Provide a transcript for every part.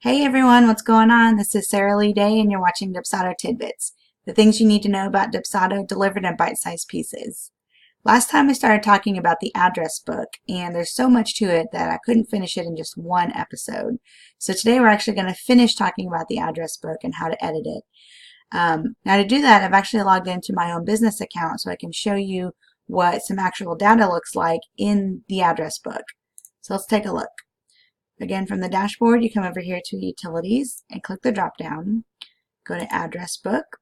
Hey everyone, what's going on? This is Sarah Lee Day and you're watching Dubsado Tidbits. The things you need to know about Dubsado delivered in bite-sized pieces. Last time I started talking about the address book and there's so much to it that I couldn't finish it in just one episode. So today we're actually going to finish talking about the address book and how to edit it. Now to do that, I've actually logged into my own business account so I can show you what some actual data looks like in the address book. So let's take a look. Again, from the dashboard, you come over here to Utilities and click the drop down. Go to Address Book,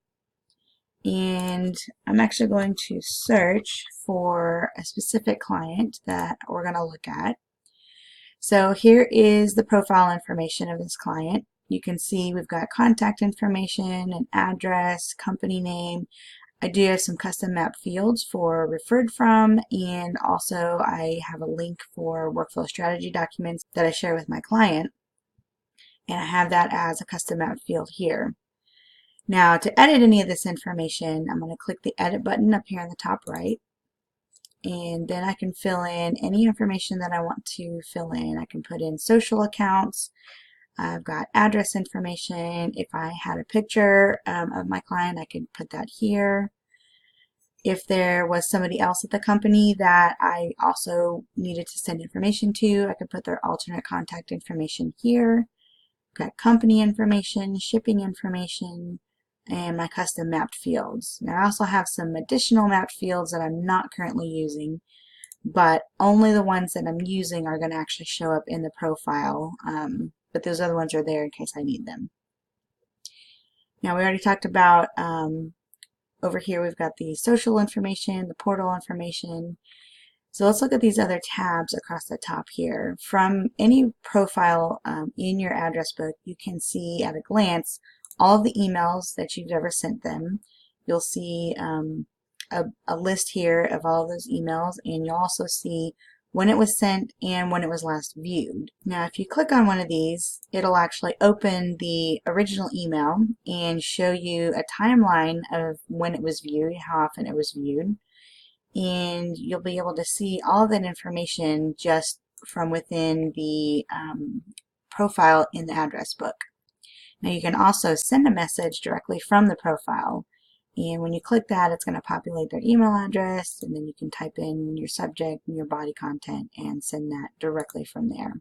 and I'm actually going to search for a specific client that we're going to look at. So here is the profile information of this client. You can see we've got contact information, an address, company name. I do have some custom map fields for referred from, and also I have a link for workflow strategy documents that I share with my client, and I have that as a custom map field here. Now to edit any of this information, I'm going to click the edit button up here in the top right, and then I can fill in any information that I want to fill in. I can put in social accounts. I've got address information. If I had a picture of my client, I could put that here. If there was somebody else at the company that I also needed to send information to, I could put their alternate contact information here. I've got company information, shipping information, and my custom mapped fields. Now I also have some additional mapped fields that I'm not currently using, but only the ones that I'm using are going to actually show up in the profile. But those other ones are there in case I need them. Now we already talked about over here we've got the social information, the portal information. So let's look at these other tabs across the top here. From any profile in your address book, you can see at a glance all of the emails that you've ever sent them. You'll see a list here of all of those emails, and you'll also see when it was sent and when it was last viewed. Now if you click on one of these, it'll actually open the original email and show you a timeline of when it was viewed, how often it was viewed, and you'll be able to see all of that information just from within the profile in the address book. Now you can also send a message directly from the profile, and when you click that, it's going to populate their email address, and then you can type in your subject and your body content and send that directly from there.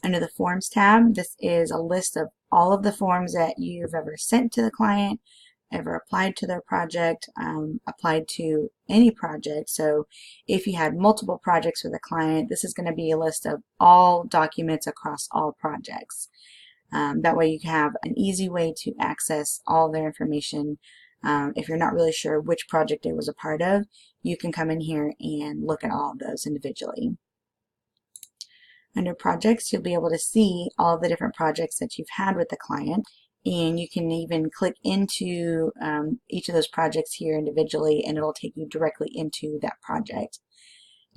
Under the Forms tab, this is a list of all of the forms that you've ever sent to the client, ever applied to their project, applied to any project. So if you had multiple projects with a client, this is going to be a list of all documents across all projects. That way you can have an easy way to access all their information. If you're not really sure which project it was a part of, you can come in here and look at all of those individually. Under projects, you'll be able to see all of the different projects that you've had with the client, and you can even click into each of those projects here individually, and it'll take you directly into that project.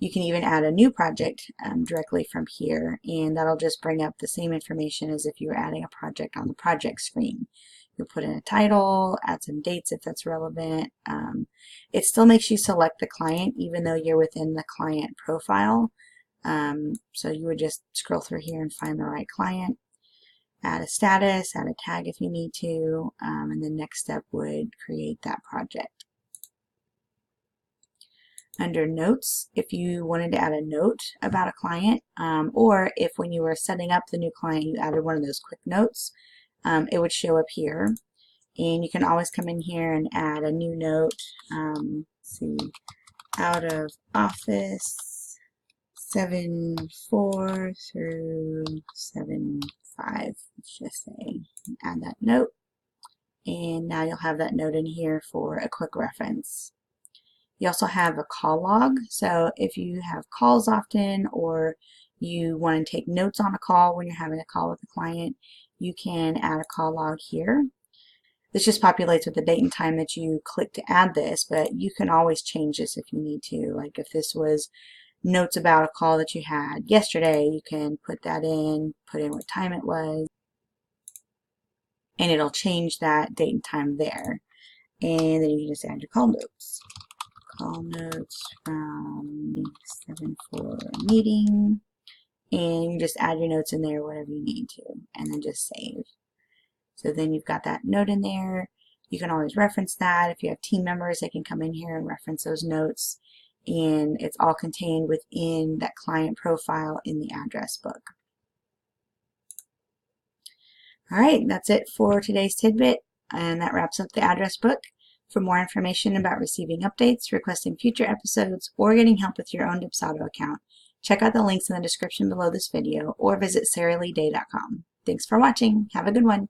You can even add a new project directly from here, and that'll just bring up the same information as if you were adding a project on the project screen. You'll put in a title, add some dates if that's relevant. It still makes you select the client even though you're within the client profile. So you would just scroll through here and find the right client, add a status, add a tag if you need to, and the next step would create that project. Under Notes, if you wanted to add a note about a client, or if when you were setting up the new client you added one of those quick notes, it would show up here. And you can always come in here and add a new note. Let's see, out of office 7/4 through 7/5. Let's just say, add that note. And now you'll have that note in here for a quick reference. You also have a call log, so if you have calls often or you want to take notes on a call when you're having a call with a client, you can add a call log here. This just populates with the date and time that you click to add this, but you can always change this if you need to. Like if this was notes about a call that you had yesterday, you can put that in, put in what time it was, and it'll change that date and time there. And then you can just add your call notes. Call notes from 7/4 meeting, and you just add your notes in there whatever you need to. and then just save. So then you've got that note in there. You can always reference that. If you have team members, they can come in here and reference those notes. And it's all contained within that client profile in the address book. All right, that's it for today's tidbit, and that wraps up the address book. For more information about receiving updates, requesting future episodes, or getting help with your own Dubsado account, check out the links in the description below this video or visit saraleiday.com. Thanks for watching. Have a good one.